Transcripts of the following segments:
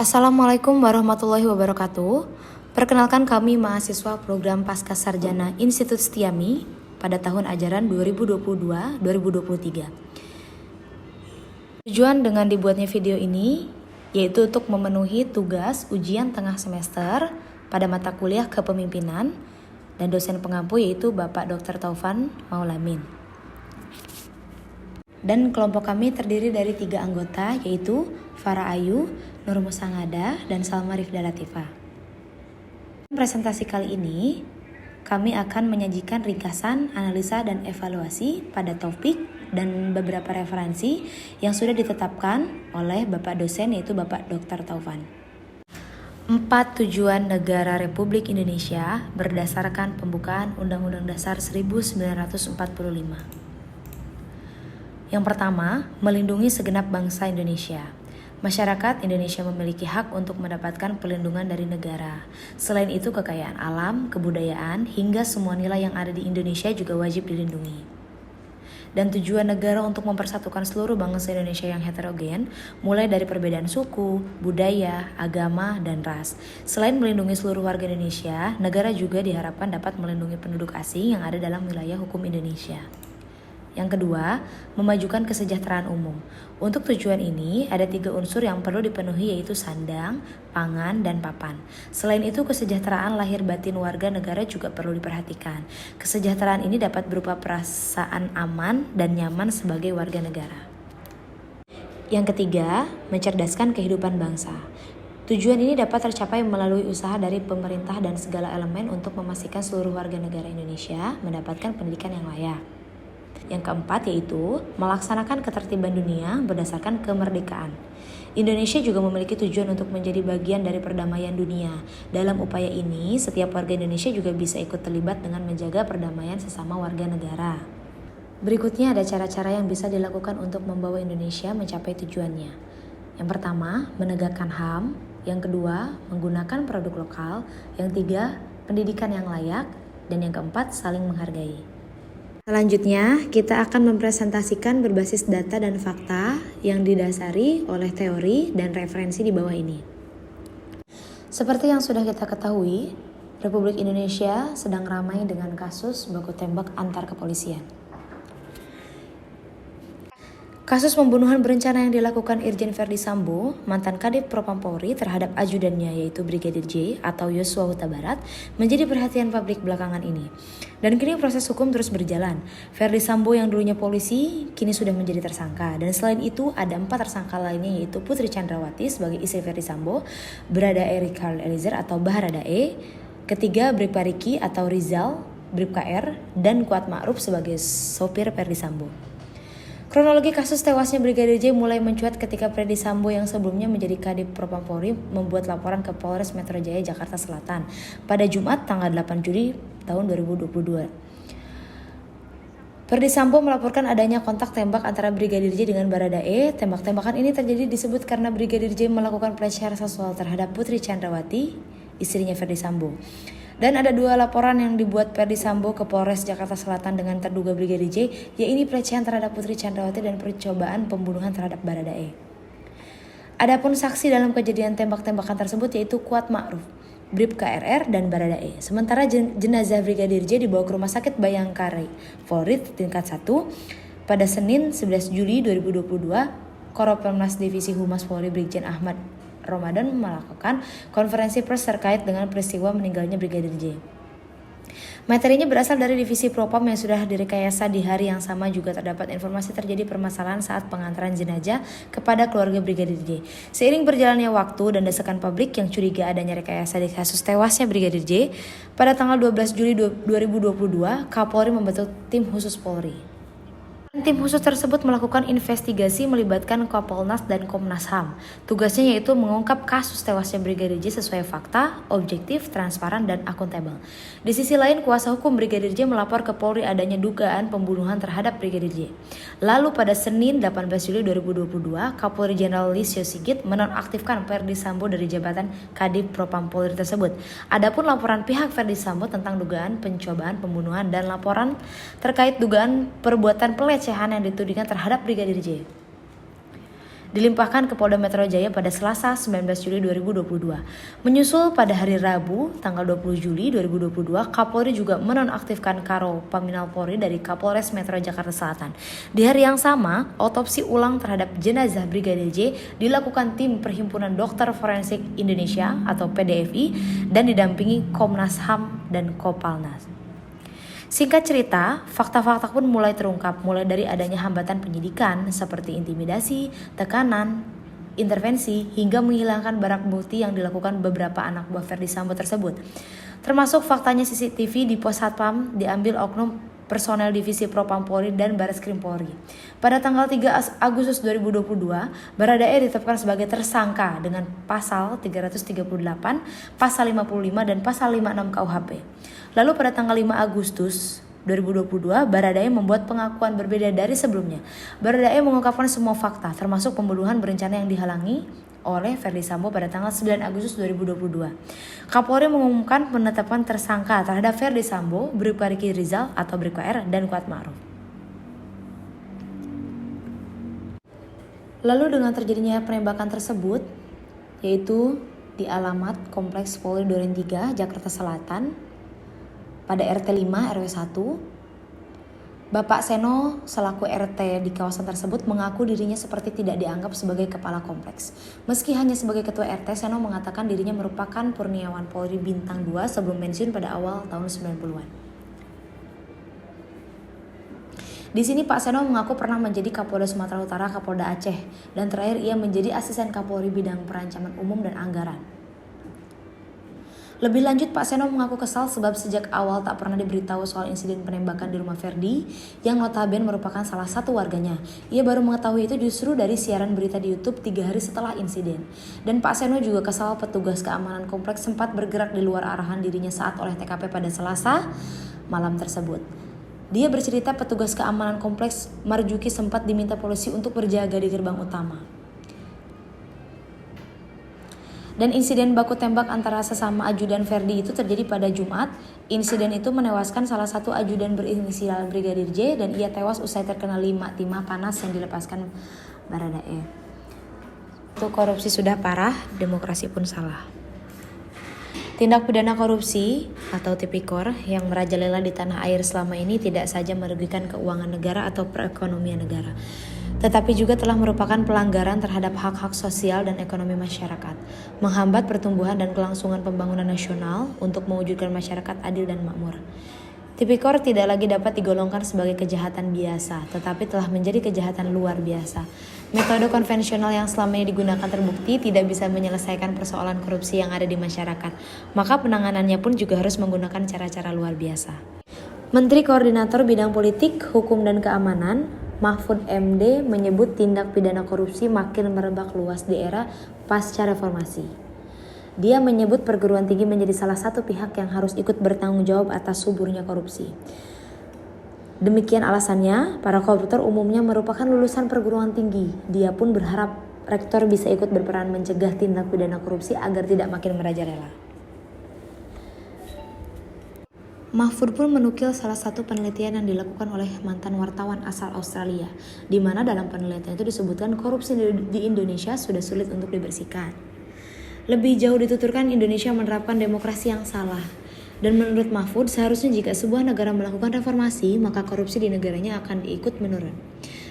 Assalamualaikum warahmatullahi wabarakatuh. Perkenalkan kami mahasiswa program Pasca Sarjana Institut Setiami pada tahun ajaran 2022-2023. Tujuan dengan dibuatnya video ini yaitu untuk memenuhi tugas ujian tengah semester pada mata kuliah kepemimpinan dan dosen pengampu yaitu Bapak Dr. Taufan Maulamin. Dan kelompok kami terdiri dari 3 anggota yaitu Farah Ayu, Nur Musangada, dan Salma Rifda Latifah. Presentasi kali ini, kami akan menyajikan ringkasan, analisa, dan evaluasi pada topik dan beberapa referensi yang sudah ditetapkan oleh Bapak dosen yaitu Bapak Dr. Taufan. 4 tujuan negara Republik Indonesia berdasarkan pembukaan Undang-Undang Dasar 1945. Yang pertama, melindungi segenap bangsa Indonesia. Masyarakat Indonesia memiliki hak untuk mendapatkan perlindungan dari negara. Selain itu, kekayaan alam, kebudayaan, hingga semua nilai yang ada di Indonesia juga wajib dilindungi. Dan tujuan negara untuk mempersatukan seluruh bangsa Indonesia yang heterogen, mulai dari perbedaan suku, budaya, agama, dan ras. Selain melindungi seluruh warga Indonesia, negara juga diharapkan dapat melindungi penduduk asing yang ada dalam wilayah hukum Indonesia. Yang kedua, memajukan kesejahteraan umum. Untuk tujuan ini, ada 3 unsur yang perlu dipenuhi yaitu sandang, pangan, dan papan. Selain itu, kesejahteraan lahir batin warga negara juga perlu diperhatikan. Kesejahteraan ini dapat berupa perasaan aman dan nyaman sebagai warga negara. Yang ketiga, mencerdaskan kehidupan bangsa. Tujuan ini dapat tercapai melalui usaha dari pemerintah dan segala elemen untuk memastikan seluruh warga negara Indonesia mendapatkan pendidikan yang layak. Yang keempat yaitu melaksanakan ketertiban dunia berdasarkan kemerdekaan. Indonesia juga memiliki tujuan untuk menjadi bagian dari perdamaian dunia. Dalam upaya ini, setiap warga Indonesia juga bisa ikut terlibat dengan menjaga perdamaian sesama warga negara. Berikutnya ada cara-cara yang bisa dilakukan untuk membawa Indonesia mencapai tujuannya. Yang pertama, menegakkan HAM. Yang kedua, menggunakan produk lokal. Yang tiga, pendidikan yang layak. Dan yang keempat, saling menghargai. Selanjutnya, kita akan mempresentasikan berbasis data dan fakta yang didasari oleh teori dan referensi di bawah ini. Seperti yang sudah kita ketahui, Republik Indonesia sedang ramai dengan kasus baku tembak antar kepolisian. Kasus pembunuhan berencana yang dilakukan Irjen Verdi Sambo, mantan Kadif Propam Polri terhadap ajudannya yaitu Brigadir J atau Yosua Huta Barat menjadi perhatian publik belakangan ini. Dan kini proses hukum terus berjalan. Verdi Sambo yang dulunya polisi kini sudah menjadi tersangka. Dan selain itu ada 4 tersangka lainnya yaitu Putri Chandrawati sebagai istri Verdi Sambo, Baradae Richard Eliezer atau Baradae, ketiga Bribka Riki atau Rizal, Bribka R, dan Kuat Ma'ruf sebagai sopir Verdi Sambo. Kronologi kasus tewasnya Brigadir J mulai mencuat ketika Verdi Sambo yang sebelumnya menjadi Kadif Propam Polri membuat laporan ke Polres Metro Jaya Jakarta Selatan pada Jumat tanggal 8 Juli tahun 2022. Verdi Sambo melaporkan adanya kontak tembak antara Brigadir J dengan Baradae. Tembak-tembakan ini terjadi disebut karena Brigadir J melakukan pelecehan seksual terhadap Putri Chandrawati, istrinya Verdi Sambo. Dan ada 2 laporan yang dibuat Verdi Sambo ke Polres Jakarta Selatan dengan terduga Brigadir J, yaitu pelecehan terhadap Putri Chandrawati dan percobaan pembunuhan terhadap Baradae. Adapun saksi dalam kejadian tembak-tembakan tersebut yaitu Kuat Ma'ruf, Bribka RR, dan Baradae. Sementara jenazah Brigadir J dibawa ke Rumah Sakit Bayangkari Polri tingkat 1 pada Senin 11 Juli 2022. Koropelmas Divisi Humas Polri Brigjen Ahmad Ramadan melakukan konferensi pers terkait dengan peristiwa meninggalnya Brigadir J. Materinya berasal dari Divisi Propam yang sudah direkayasa di hari yang sama. Juga terdapat informasi terjadi permasalahan saat pengantaran jenazah kepada keluarga Brigadir J. Seiring berjalannya waktu dan desakan publik yang curiga adanya rekayasa di kasus tewasnya Brigadir J, pada tanggal 12 Juli 2022, Kapolri membentuk tim khusus Polri. Tim khusus tersebut melakukan investigasi melibatkan Kompolnas dan Komnas HAM. Tugasnya yaitu mengungkap kasus tewasnya Brigadir J sesuai fakta, objektif, transparan, dan akuntabel. Di sisi lain, kuasa hukum Brigadir J melapor ke Polri adanya dugaan pembunuhan terhadap Brigadir J. Lalu pada Senin 18 Juli 2022, Kapolri Jenderal Listio Sigit menonaktifkan Verdi Sambo dari jabatan Kadif Propam Polri tersebut. Adapun laporan pihak Verdi Sambo tentang dugaan pencobaan pembunuhan dan laporan terkait dugaan perbuatan pelecehan yang ditudingkan terhadap Brigadir J. dilimpahkan ke Polda Metro Jaya pada Selasa 19 Juli 2022. Menyusul pada hari Rabu tanggal 20 Juli 2022, Kapolri juga menonaktifkan Karo Paminal Polri dari Kapolres Metro Jakarta Selatan. Di hari yang sama, otopsi ulang terhadap jenazah Brigadir J dilakukan tim Perhimpunan Dokter Forensik Indonesia atau PDFI dan didampingi Komnas HAM dan Kopalnas. Singkat cerita, fakta-fakta pun mulai terungkap, mulai dari adanya hambatan penyidikan seperti intimidasi, tekanan, intervensi, hingga menghilangkan barang bukti yang dilakukan beberapa anak buah Verdi Sambo tersebut. Termasuk faktanya CCTV di Pos Satpam diambil oknum personel Divisi Propam Polri dan Bareskrim Polri. Pada tanggal 3 Agustus 2022, Baradae ditetapkan sebagai tersangka dengan pasal 338, pasal 55, dan pasal 56 KUHP. Lalu pada tanggal 5 Agustus 2022, Baradae membuat pengakuan berbeda dari sebelumnya. Baradae mengungkapkan semua fakta, termasuk pembunuhan berencana yang dihalangi oleh Verdi Sambo pada tanggal 9 Agustus 2022. Kapolri mengumumkan penetapan tersangka terhadap Verdi Sambo, Brigjen Riki Rizal atau Brigjen R, dan Kuat Ma'ruf. Lalu dengan terjadinya penembakan tersebut, yaitu di alamat Kompleks Polri Duren 3, Jakarta Selatan, pada RT 5 RW 1, Bapak Seno selaku RT di kawasan tersebut mengaku dirinya seperti tidak dianggap sebagai kepala kompleks. Meski hanya sebagai ketua RT, Seno mengatakan dirinya merupakan Purniawan Polri Bintang 2 sebelum pensiun pada awal tahun 90-an. Di sini Pak Seno mengaku pernah menjadi Kapolda Sumatera Utara, Kapolda Aceh, dan terakhir ia menjadi asisten Kapolri bidang perancaman umum dan anggaran. Lebih lanjut, Pak Seno mengaku kesal sebab sejak awal tak pernah diberitahu soal insiden penembakan di rumah Verdi yang notabene merupakan salah satu warganya. Ia baru mengetahui itu justru dari siaran berita di YouTube 3 hari setelah insiden. Dan Pak Seno juga kesal petugas keamanan kompleks sempat bergerak di luar arahan dirinya saat olah TKP pada Selasa malam tersebut. Dia bercerita petugas keamanan kompleks Marjuki sempat diminta polisi untuk berjaga di gerbang utama. Dan insiden baku tembak antara sesama ajudan Verdi itu terjadi pada Jumat. Insiden itu menewaskan salah satu ajudan berinisial Brigadir J dan ia tewas usai terkena timah panas yang dilepaskan Baradae. Itu korupsi sudah parah, demokrasi pun salah. Tindak pidana korupsi atau tipikor yang merajalela di tanah air selama ini tidak saja merugikan keuangan negara atau perekonomian negara, tetapi juga telah merupakan pelanggaran terhadap hak-hak sosial dan ekonomi masyarakat, menghambat pertumbuhan dan kelangsungan pembangunan nasional untuk mewujudkan masyarakat adil dan makmur. Tipikor tidak lagi dapat digolongkan sebagai kejahatan biasa, tetapi telah menjadi kejahatan luar biasa. Metode konvensional yang selama ini digunakan terbukti tidak bisa menyelesaikan persoalan korupsi yang ada di masyarakat, maka penanganannya pun juga harus menggunakan cara-cara luar biasa. Menteri Koordinator Bidang Politik, Hukum dan Keamanan, Mahfud MD menyebut tindak pidana korupsi makin merebak luas di era pasca reformasi. Dia menyebut perguruan tinggi menjadi salah satu pihak yang harus ikut bertanggung jawab atas suburnya korupsi. Demikian alasannya, para koruptor umumnya merupakan lulusan perguruan tinggi. Dia pun berharap rektor bisa ikut berperan mencegah tindak pidana korupsi agar tidak makin merajalela. Mahfud pun menukil salah satu penelitian yang dilakukan oleh mantan wartawan asal Australia, di mana dalam penelitian itu disebutkan korupsi di Indonesia sudah sulit untuk dibersihkan. Lebih jauh dituturkan Indonesia menerapkan demokrasi yang salah. Dan menurut Mahfud, seharusnya jika sebuah negara melakukan reformasi, maka korupsi di negaranya akan diikut menurun.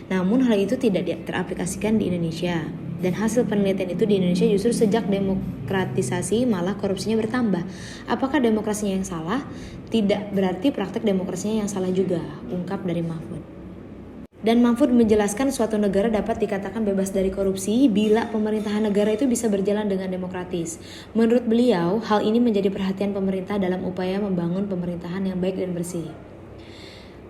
Namun hal itu tidak teraplikasikan di Indonesia. Dan hasil penelitian itu di Indonesia justru sejak demokratisasi malah korupsinya bertambah. Apakah demokrasinya yang salah? Tidak berarti praktek demokrasinya yang salah juga, ungkap dari Mahfud. Dan Mahfud menjelaskan suatu negara dapat dikatakan bebas dari korupsi bila pemerintahan negara itu bisa berjalan dengan demokratis. Menurut beliau, hal ini menjadi perhatian pemerintah dalam upaya membangun pemerintahan yang baik dan bersih.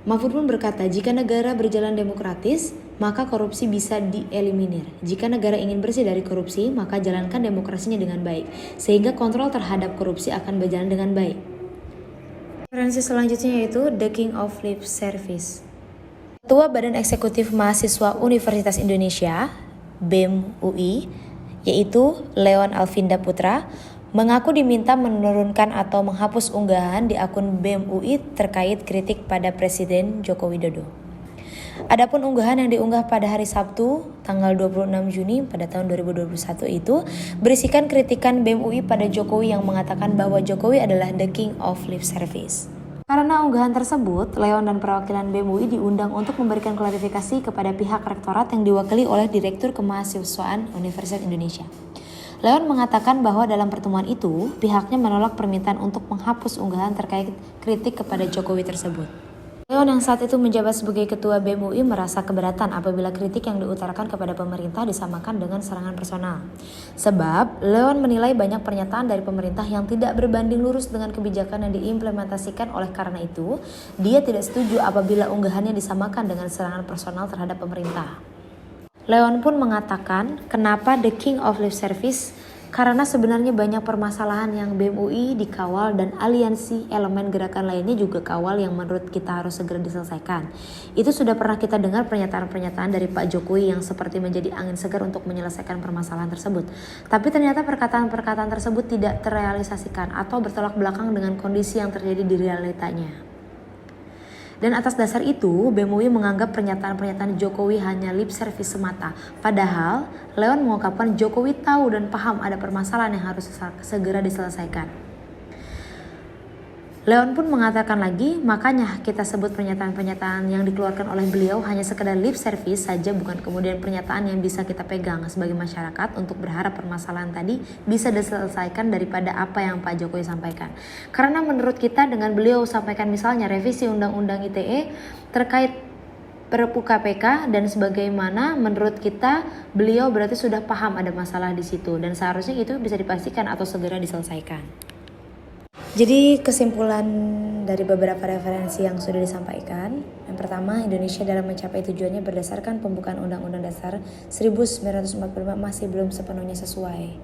Mahfud pun berkata, jika negara berjalan demokratis, maka korupsi bisa dieliminir. Jika negara ingin bersih dari korupsi, maka jalankan demokrasinya dengan baik, sehingga kontrol terhadap korupsi akan berjalan dengan baik. Referensi selanjutnya yaitu The King of Lip Service. Ketua Badan Eksekutif Mahasiswa Universitas Indonesia, BEM UI, yaitu Leon Alvinda Putra, mengaku diminta menurunkan atau menghapus unggahan di akun BEM UI terkait kritik pada Presiden Joko Widodo. Adapun unggahan yang diunggah pada hari Sabtu, tanggal 26 Juni pada tahun 2021 itu berisikan kritikan BEM UI pada Jokowi yang mengatakan bahwa Jokowi adalah the king of lip service. Karena unggahan tersebut, Leon dan perwakilan BEM UI diundang untuk memberikan klarifikasi kepada pihak rektorat yang diwakili oleh Direktur Kemahasiswaan Universitas Indonesia. Leon mengatakan bahwa dalam pertemuan itu, pihaknya menolak permintaan untuk menghapus unggahan terkait kritik kepada Jokowi tersebut. Leon yang saat itu menjabat sebagai Ketua BEM UI merasa keberatan apabila kritik yang diutarakan kepada pemerintah disamakan dengan serangan personal. Sebab, Leon menilai banyak pernyataan dari pemerintah yang tidak berbanding lurus dengan kebijakan yang diimplementasikan. Oleh karena itu, dia tidak setuju apabila unggahannya disamakan dengan serangan personal terhadap pemerintah. Leon pun mengatakan, kenapa the king of lip service? Karena sebenarnya banyak permasalahan yang BEM UI dikawal dan aliansi elemen gerakan lainnya juga kawal yang menurut kita harus segera diselesaikan. Itu sudah pernah kita dengar pernyataan-pernyataan dari Pak Jokowi yang seperti menjadi angin segar untuk menyelesaikan permasalahan tersebut. Tapi ternyata perkataan-perkataan tersebut tidak terrealisasikan atau bertolak belakang dengan kondisi yang terjadi di realitanya. Dan atas dasar itu, BEM UI menganggap pernyataan-pernyataan Jokowi hanya lip service semata. Padahal, Leon mengungkapkan Jokowi tahu dan paham ada permasalahan yang harus segera diselesaikan. Leon pun mengatakan lagi, makanya kita sebut pernyataan-pernyataan yang dikeluarkan oleh beliau hanya sekedar lip service saja, bukan kemudian pernyataan yang bisa kita pegang sebagai masyarakat untuk berharap permasalahan tadi bisa diselesaikan daripada apa yang Pak Jokowi sampaikan. Karena menurut kita dengan beliau sampaikan misalnya revisi Undang-Undang ITE terkait Perpu KPK dan sebagaimana menurut kita beliau berarti sudah paham ada masalah di situ dan seharusnya itu bisa dipastikan atau segera diselesaikan. Jadi kesimpulan dari beberapa referensi yang sudah disampaikan, yang pertama, Indonesia dalam mencapai tujuannya berdasarkan pembukaan Undang-Undang Dasar 1945 masih belum sepenuhnya sesuai.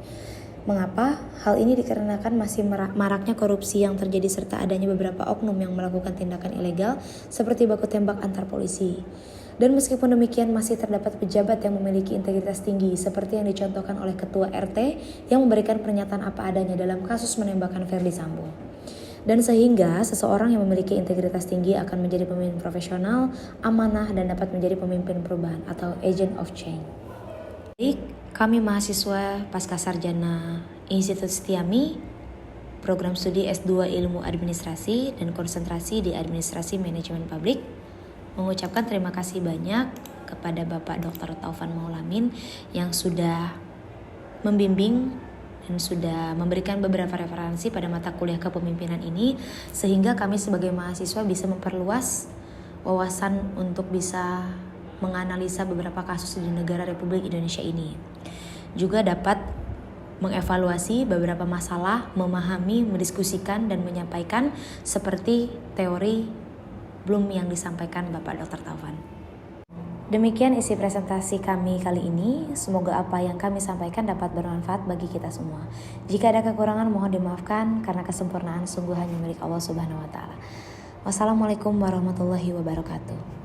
Mengapa? Hal ini dikarenakan masih maraknya korupsi yang terjadi serta adanya beberapa oknum yang melakukan tindakan ilegal seperti baku tembak antar polisi. Dan meskipun demikian masih terdapat pejabat yang memiliki integritas tinggi seperti yang dicontohkan oleh Ketua RT yang memberikan pernyataan apa adanya dalam kasus menembakkan Verdi Sambo. Dan sehingga seseorang yang memiliki integritas tinggi akan menjadi pemimpin profesional, amanah, dan dapat menjadi pemimpin perubahan atau agent of change. Baik, kami mahasiswa Pascasarjana Institut Setiami, program studi S2 Ilmu Administrasi dan konsentrasi di Administrasi Manajemen Publik, mengucapkan terima kasih banyak kepada Bapak Dr. Taufan Maulamin yang sudah membimbing dan sudah memberikan beberapa referensi pada mata kuliah kepemimpinan ini, sehingga kami sebagai mahasiswa bisa memperluas wawasan untuk bisa menganalisa beberapa kasus di negara Republik Indonesia ini. Juga dapat mengevaluasi beberapa masalah, memahami, mendiskusikan, dan menyampaikan seperti teori Bloom yang disampaikan Bapak Dr. Taufan. Demikian isi presentasi kami kali ini. Semoga apa yang kami sampaikan dapat bermanfaat bagi kita semua. Jika ada kekurangan mohon dimaafkan karena kesempurnaan sungguh hanya milik Allah Subhanahu wa taala. Wassalamualaikum warahmatullahi wabarakatuh.